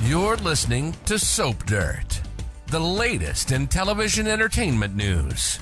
You're listening to Soap Dirt, the latest in television entertainment news.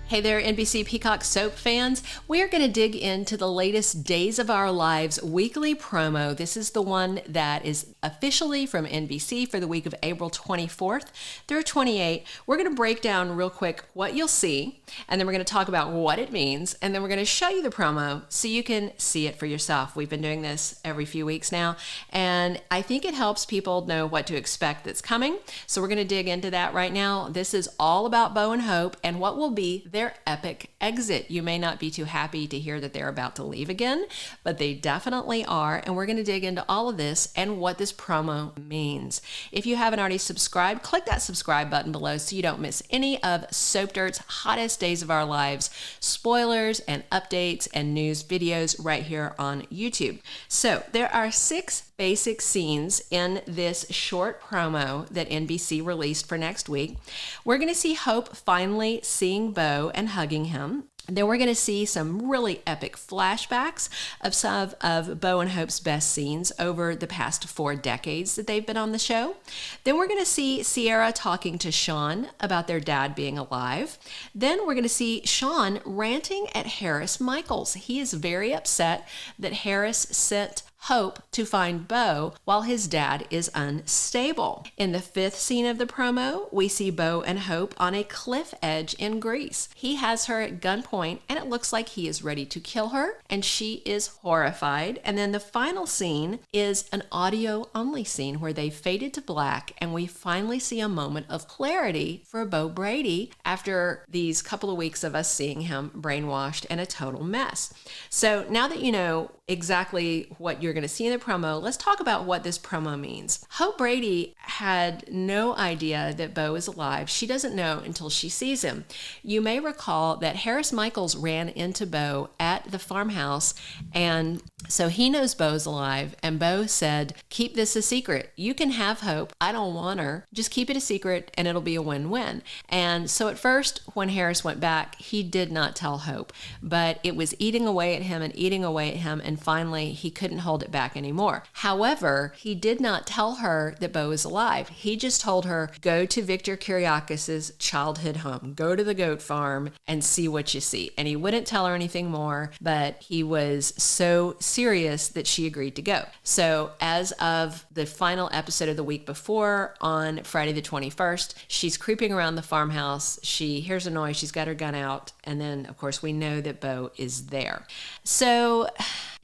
Hey there, NBC Peacock soap fans. We are going to dig into the latest Days of Our Lives weekly promo. This is the one that is officially from NBC for the week of April 24th through 28th. We're going to break down real quick what you'll see, and then we're going to talk about what it means, and then we're going to show you the promo so you can see it for yourself. We've been doing this every few weeks now, and I think it helps people know what to expect that's coming. So we're going to dig into that right now. This is all about Bo and Hope and what will be their epic exit. You may not be too happy to hear that they're about to leave again, but they definitely are. And we're going to dig into all of this and what this promo means. If you haven't already subscribed, click that subscribe button below so you don't miss any of Soap Dirt's hottest Days of Our Lives spoilers and updates and news videos right here on YouTube. So there are 6 basic scenes in this short promo that NBC released for next week. We're going to see Hope finally seeing Bo and hugging him. Then we're going to see some really epic flashbacks of some of Bo and Hope's best scenes over the past 4 decades that they've been on the show. Then we're going to see Sierra talking to Sean about their dad being alive. Then we're going to see Sean ranting at Harris Michaels. He is very upset that Harris sent Hope to find Bo while his dad is unstable. In the 5th scene of the promo, we see Bo and Hope on a cliff edge in Greece. He has her at gunpoint and it looks like he is ready to kill her and she is horrified. And then the final scene is an audio only scene where they faded to black and we finally see a moment of clarity for Bo Brady after these couple of weeks of us seeing him brainwashed and a total mess. So now that you know exactly what you're going to see in the promo, let's talk about what this promo means. Hope Brady had no idea that Bo is alive. She doesn't know until she sees him. You may recall that Harris Michaels ran into Bo at the farmhouse, and so he knows Bo's alive, and Bo said, keep this a secret. You can have Hope. I don't want her. Just keep it a secret and it'll be a win-win. And so at first, when Harris went back, he did not tell Hope, but it was eating away at him and eating away at him, and finally he couldn't hold it back anymore. However, he did not tell her that Bo is alive. He just told her, go to Victor Kiriakis's childhood home, go to the goat farm and see what you see. And he wouldn't tell her anything more, but he was so serious that she agreed to go. So as of the final episode of the week before, on Friday the 21st, she's creeping around the farmhouse. She hears a noise. She's got her gun out. And then, of course, we know that Bo is there. So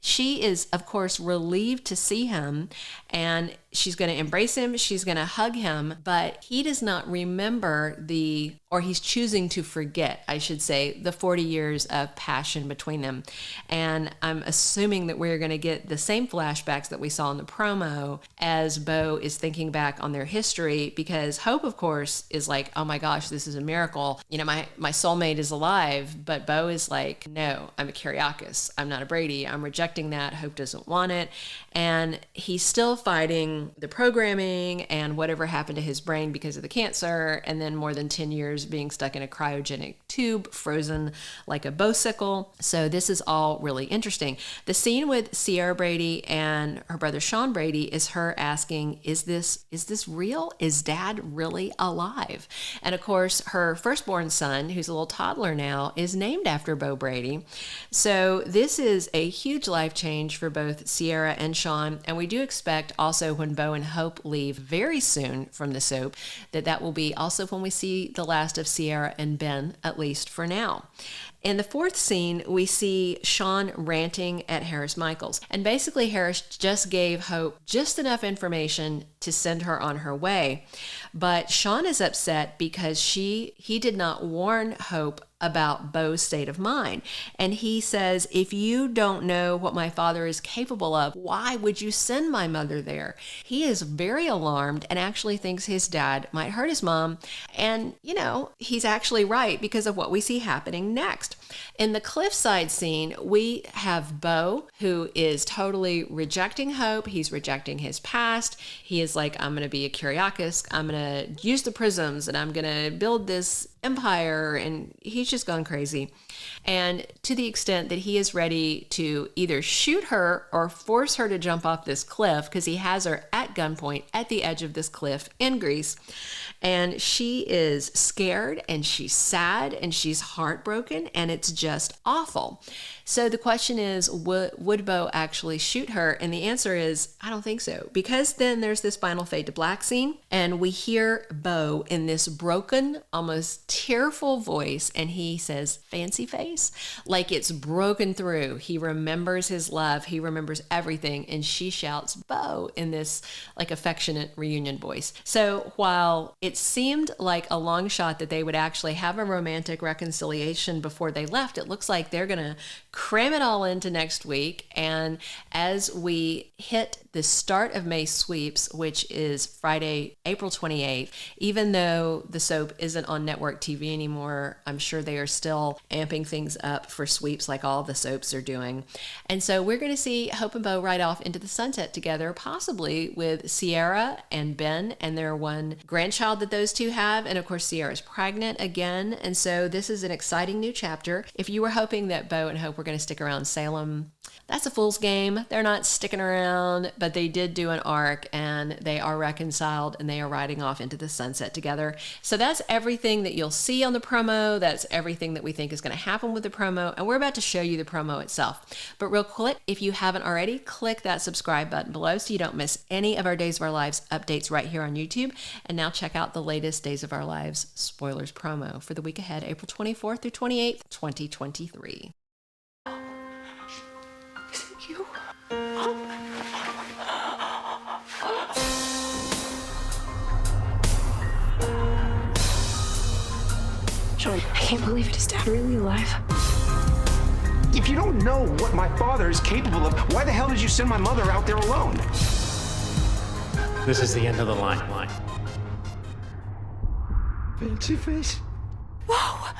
she is, of course, relieved to see him, and she's going to embrace him. She's going to hug him, but he does not remember or he's choosing to forget, I should say, the 40 years of passion between them. And I'm assuming that we're going to get the same flashbacks that we saw in the promo as Bo is thinking back on their history, because Hope, of course, is like, oh my gosh, this is a miracle. You know, my soulmate is alive, but Bo is like, no, I'm a Kiriakis. I'm not a Brady. I'm rejecting that. Hope doesn't want it. And he's still fighting the programming and whatever happened to his brain because of the cancer, and then more than 10 years being stuck in a cryogenic tube, frozen like a bosicle. So this is all really interesting. The scene with Sierra Brady and her brother Sean Brady is her asking, is this real? Is dad really alive? And of course, her firstborn son, who's a little toddler now, is named after Bo Brady. So this is a huge life change for both Sierra and Sean, and we do expect also when Bo and Hope leave very soon from the soap that will be also when we see the last of Sierra and Ben, at least for now. In the 4th scene, we see Sean ranting at Harris Michaels. And basically, Harris just gave Hope just enough information to send her on her way. But Sean is upset because he did not warn Hope about Bo's state of mind. And he says, if you don't know what my father is capable of, why would you send my mother there? He is very alarmed and actually thinks his dad might hurt his mom. And, you know, he's actually right because of what we see happening next. In the cliffside scene, we have Bo, who is totally rejecting Hope. He's rejecting his past. He is like, I'm going to be a Kiriakis. I'm going to use the prisms and I'm going to build this empire, and he's just gone crazy. And to the extent that he is ready to either shoot her or force her to jump off this cliff, because he has her at gunpoint at the edge of this cliff in Greece. And she is scared and she's sad and she's heartbroken, and it's just awful. So the question is, would Bo actually shoot her? And the answer is, I don't think so. Because then there's this final fade to black scene, and we hear Bo in this broken, almost tearful voice, and he says, fancy face, like it's broken through. He remembers his love. He remembers everything. And she shouts, Bo, in this like affectionate reunion voice. So while it seemed like a long shot that they would actually have a romantic reconciliation before they left, it looks like they're going to cram it all into next week. And as we hit the start of May sweeps, which is Friday, April 28th, even though the soap isn't on network TV anymore, I'm sure they are still amping things up for sweeps like all the soaps are doing. And so we're going to see Hope and Bo ride off into the sunset together, possibly with Sierra and Ben and their one grandchild that those two have. And of course, Sierra's pregnant again. And so this is an exciting new chapter. If you were hoping that Bo and Hope were going to stick around Salem, that's a fool's game. They're not sticking around, but they did do an arc, and they are reconciled, and they are riding off into the sunset together. So that's everything that you'll see on the promo. That's everything that we think is going to happen with the promo, and we're about to show you the promo itself. But real quick, if you haven't already, click that subscribe button below so you don't miss any of our Days of Our Lives updates right here on YouTube. And now check out the latest Days of Our Lives spoilers promo for the week ahead, April 24th through 28th, 2023. You. Sean, I can't believe it. Is Dad really alive? If you don't know what my father is capable of, why the hell did you send my mother out there alone? This is the end of the line. Fancy face? Whoa!